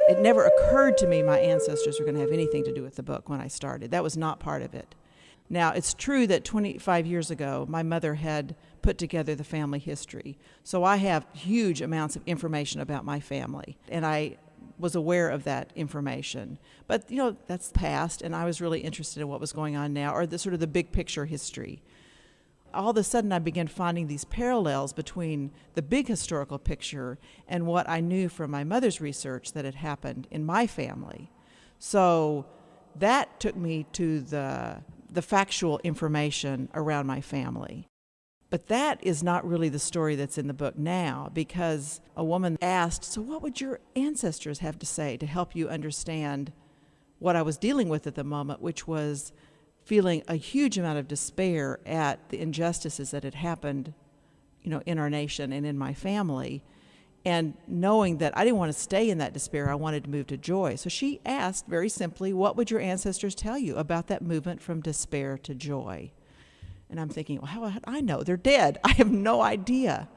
It never occurred to me my ancestors were going to have anything to do with the book when I started. That was not part of it. Now, it's true that 25 years ago, my mother had put together the family history. So I have huge amounts of information about my family, and I was aware of that information. But, that's past, and I was really interested in what was going on now, or the sort of the big picture history. All of a sudden, I began finding these parallels between the big historical picture and what I knew from my mother's research that had happened in my family. So that took me to the factual information around my family. But that is not really the story that's in the book now, because a woman asked, so what would your ancestors have to say to help you understand what I was dealing with at the moment, which was feeling a huge amount of despair at the injustices that had happened, in our nation and in my family, and knowing that I didn't want to stay in that despair. I wanted to move to joy. So she asked very simply, what would your ancestors tell you about that movement from despair to joy? And I'm thinking, well, how would I know? They're dead. I have no idea.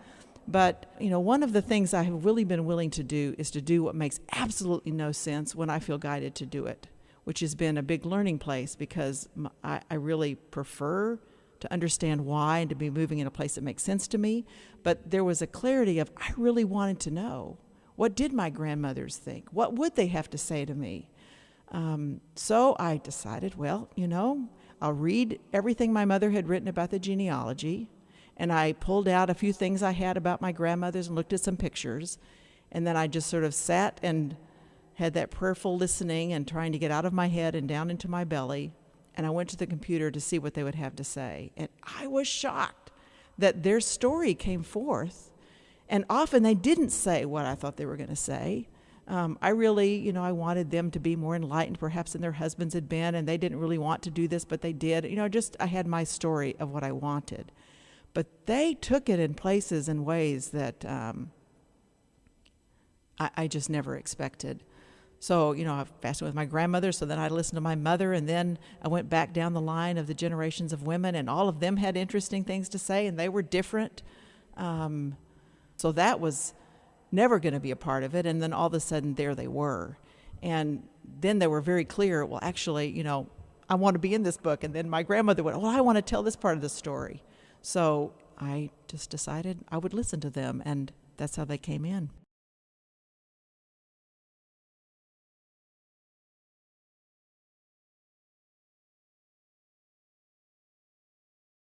But, one of the things I have really been willing to do is to do what makes absolutely no sense when I feel guided to do it, which has been a big learning place, because I really prefer to understand why and to be moving in a place that makes sense to me. But there was a clarity of, I really wanted to know, what did my grandmothers think? What would they have to say to me? So I decided, well, I'll read everything my mother had written about the genealogy, and I pulled out a few things I had about my grandmothers and looked at some pictures, and then I just sort of sat and had that prayerful listening and trying to get out of my head and down into my belly, and I went to the computer to see what they would have to say. And I was shocked that their story came forth, and often they didn't say what I thought they were going to say. I really, I wanted them to be more enlightened perhaps than their husbands had been, and they didn't really want to do this, but they did. I had my story of what I wanted. But they took it in places and ways that I just never expected. So, I fasted with my grandmother, so then I listened to my mother, and then I went back down the line of the generations of women, and all of them had interesting things to say, and they were different. So that was never going to be a part of it, and then all of a sudden, there they were. And then they were very clear, well, actually, I want to be in this book. And then my grandmother went, well, I want to tell this part of the story. So I just decided I would listen to them, and that's how they came in.